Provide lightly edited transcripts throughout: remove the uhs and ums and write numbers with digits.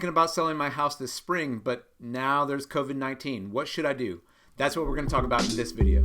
thinking about selling my house this spring, but now there's COVID-19. What should I do? That's what we're going to talk about in this video.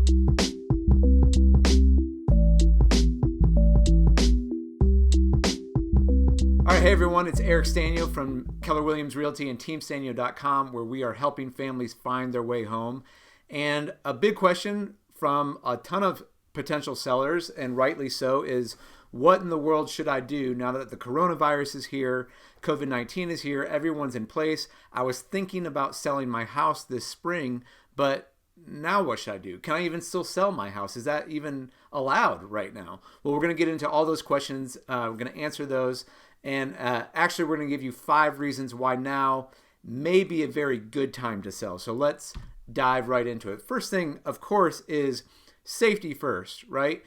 All right, hey everyone, it's Eric Sztanyo from Keller Williams Realty and teamsztanyo.com, where we are helping families find their way home. And a big question from a ton of potential sellers, and rightly so, is what in the world should I do now that the coronavirus is here, COVID-19 is here, everyone's in place. I was thinking about selling my house this spring, but now what should I do? Can I even still sell my house? Is that even allowed right now? Well, we're going to get into all those questions. We're going to answer those. And actually, we're going to give you 5 reasons why now may be a very good time to sell. So let's dive right into it. First thing, of course, is safety first, right?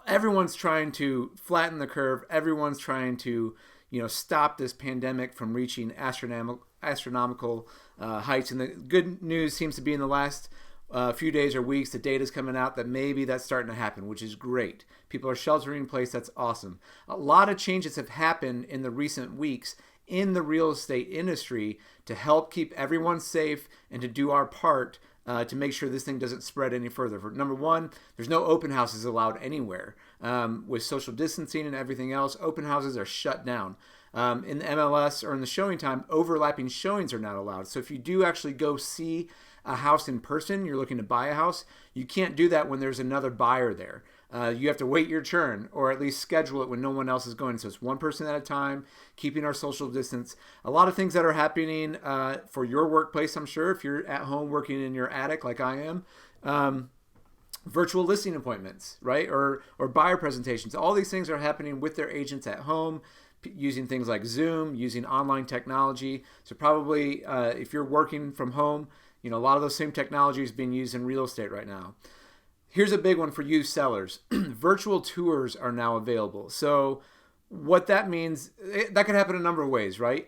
Everyone's trying to flatten the curve. Everyone's trying to, stop this pandemic from reaching astronomical heights. And the good news seems to be in the last few days or weeks, the data is coming out that maybe that's starting to happen, which is great. People are sheltering in place. That's awesome. A lot of changes have happened in the recent weeks in the real estate industry to help keep everyone safe and to do our part to make sure this thing doesn't spread any further. For number one, there's no open houses allowed anywhere. With social distancing and everything else, open houses are shut down. In the MLS or in the showing time, overlapping showings are not allowed. So if you do actually go see a house in person, you're looking to buy a house, you can't do that when there's another buyer there. You have to wait your turn, or at least schedule it when no one else is going. So it's one person at a time, keeping our social distance. A lot of things that are happening for your workplace, I'm sure, if you're at home working in your attic like I am. Virtual listing appointments, right? Or buyer presentations. All these things are happening with their agents at home, using things like Zoom, using online technology. So probably if you're working from home, a lot of those same technology is being used in real estate right now. Here's a big one for you sellers. Virtual tours are now available. So what that means, that can happen a number of ways, right?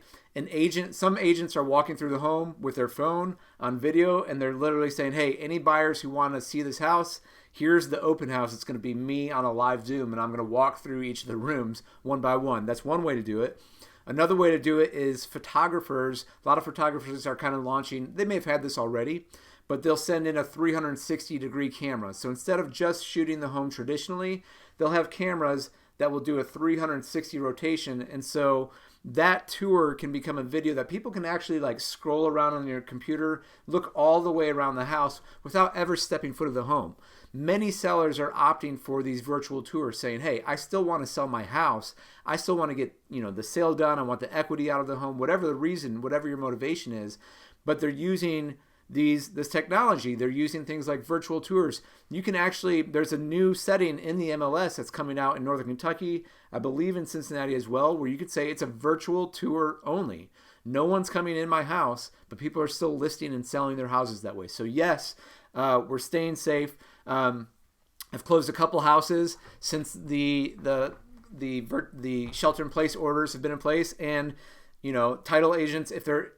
Some agents are walking through the home with their phone on video, and they're literally saying, hey, any buyers who want to see this house, here's the open house. It's going to be me on a live Zoom, and I'm going to walk through each of the rooms one by one. That's one way to do it. Another way to do it is photographers. A lot of photographers are kind of launching, they may have had this already, but they'll send in a 360-degree camera. So instead of just shooting the home traditionally, they'll have cameras that will do a 360 rotation. And so that tour can become a video that people can actually scroll around on your computer, look all the way around the house without ever stepping foot of the home. Many sellers are opting for these virtual tours, saying, hey, I still want to sell my house. I still want to get the sale done. I want the equity out of the home, whatever the reason, whatever your motivation is. But they're using this technology. They're using things like virtual tours. You can actually, there's a new setting in the MLS that's coming out in Northern Kentucky, I believe in Cincinnati as well, where you could say it's a virtual tour only. No one's coming in my house, but people are still listing and selling their houses that way. So yes, we're staying safe. I've closed a couple houses since the shelter-in-place orders have been in place, and title agents, if they're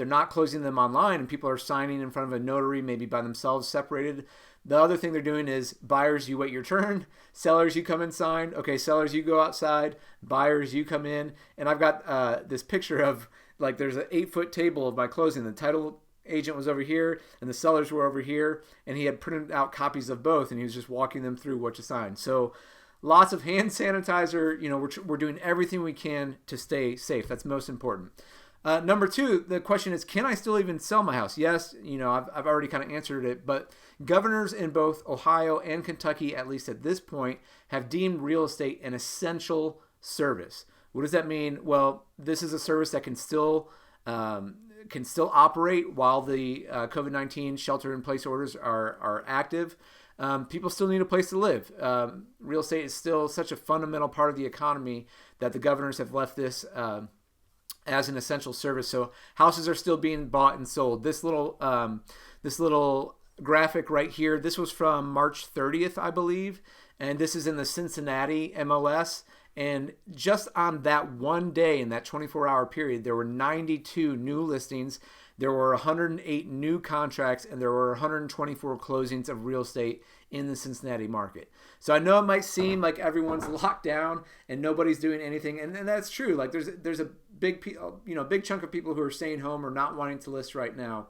not closing them online and people are signing in front of a notary, maybe by themselves separated, the other thing they're doing is buyers, you wait your turn. Sellers, you come and sign. Okay, sellers, you go outside. Buyers, you come in. And I've got this picture of there's an 8-foot table of my closing. The title agent was over here and the sellers were over here, and he had printed out copies of both, and he was just walking them through what to sign. So lots of hand sanitizer. We're doing everything we can to stay safe. That's most important. Number 2, the question is, can I still even sell my house? Yes, I've already kind of answered it, but governors in both Ohio and Kentucky, at least at this point, have deemed real estate an essential service. What does that mean? Well, this is a service that can still operate while the COVID-19 shelter-in-place orders are active. People still need a place to live. Real estate is still such a fundamental part of the economy that the governors have left this as an essential service. So houses are still being bought and sold. This little graphic right here, this was from March 30th, I believe, and this is in the Cincinnati MLS. And just on that one day, in that 24-hour period, there were 92 new listings, there were 108 new contracts, and there were 124 closings of real estate in the Cincinnati market. So I know it might seem like everyone's locked down and nobody's doing anything, and that's true. There's a big chunk of people who are staying home or not wanting to list right now,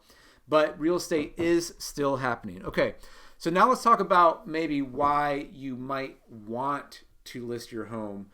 but real estate is still happening. Okay, so now let's talk about maybe why you might want to list your home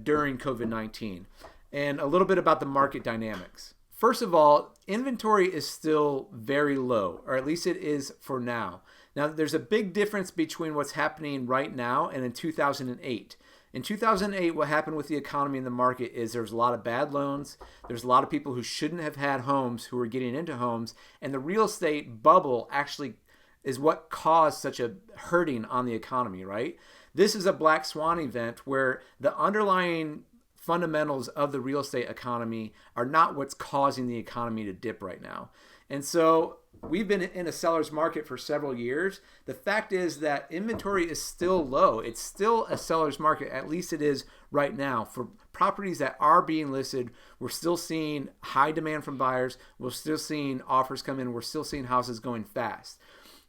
during COVID-19 and a little bit about the market dynamics. First of all, inventory is still very low, or at least it is for now. Now, there's a big difference between what's happening right now and in 2008. In 2008, what happened with the economy and the market is there was a lot of bad loans. There's a lot of people who shouldn't have had homes who were getting into homes. And the real estate bubble actually is what caused such a hurting on the economy, right? This is a black swan event where the underlying fundamentals of the real estate economy are not what's causing the economy to dip right now. And so we've been in a seller's market for several years. The fact is that inventory is still low. It's still a seller's market, at least it is right now. For properties that are being listed, we're still seeing high demand from buyers. We're still seeing offers come in. We're still seeing houses going fast.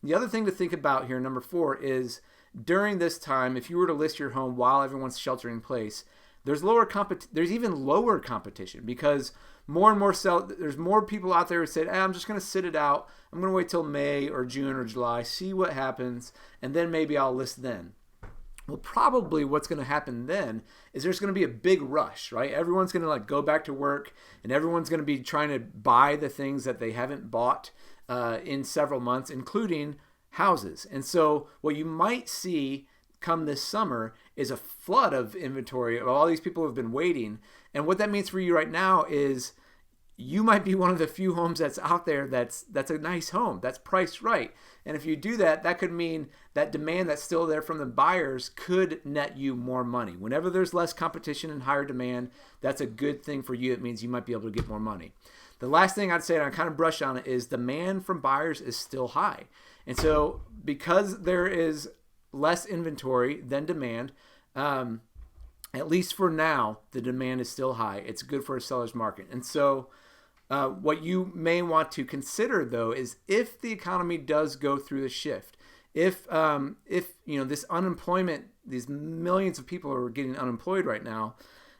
The other thing to think about here, number 4, is during this time, if you were to list your home while everyone's sheltering in place, there's even lower competition because more and more there's more people out there who said, I'm just going to sit it out. I'm going to wait till May or June or July, see what happens, and then maybe I'll list then. Well, probably what's going to happen then is there's going to be a big rush, right? Everyone's going to go back to work, and everyone's going to be trying to buy the things that they haven't bought in several months, including houses. And so what you might see come this summer is a flood of inventory of all these people who have been waiting. And what that means for you right now is you might be one of the few homes that's out there that's a nice home, that's priced right. And if you do that, that could mean that demand that's still there from the buyers could net you more money. Whenever there's less competition and higher demand, that's a good thing for you. It means you might be able to get more money. The last thing I'd say, and I kind of brushed on it, is demand from buyers is still high. And so because there is less inventory than demand, at least for now, the demand is still high. It's good for a seller's market. And so what you may want to consider, though, is if the economy does go through the shift, if this unemployment, these millions of people are getting unemployed right now,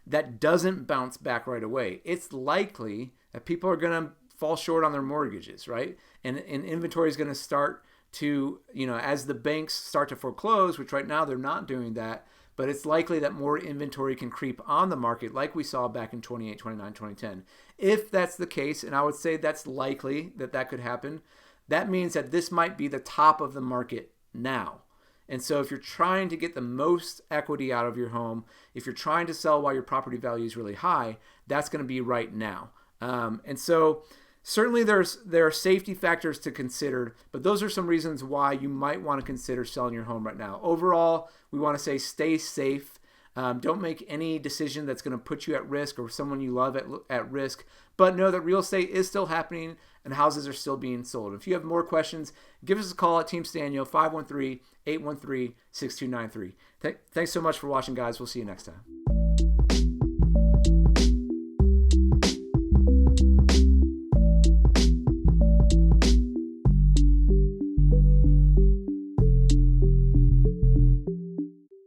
that doesn't bounce back right away, it's likely that people are going to fall short on their mortgages, right? And inventory is going to start to, as the banks start to foreclose, which right now they're not doing that, but it's likely that more inventory can creep on the market like we saw back in 28, 29, 2010. If that's the case, and I would say that's likely that could happen, that means that this might be the top of the market now. And so if you're trying to get the most equity out of your home, if you're trying to sell while your property value is really high, that's going to be right now. And so certainly there are safety factors to consider, but those are some reasons why you might want to consider selling your home right now. Overall, we want to say stay safe. Don't make any decision that's going to put you at risk or someone you love at risk, but know that real estate is still happening and houses are still being sold. If you have more questions, give us a call at Team Sztanyo, 513-813-6293. Thanks so much for watching, guys. We'll see you next time.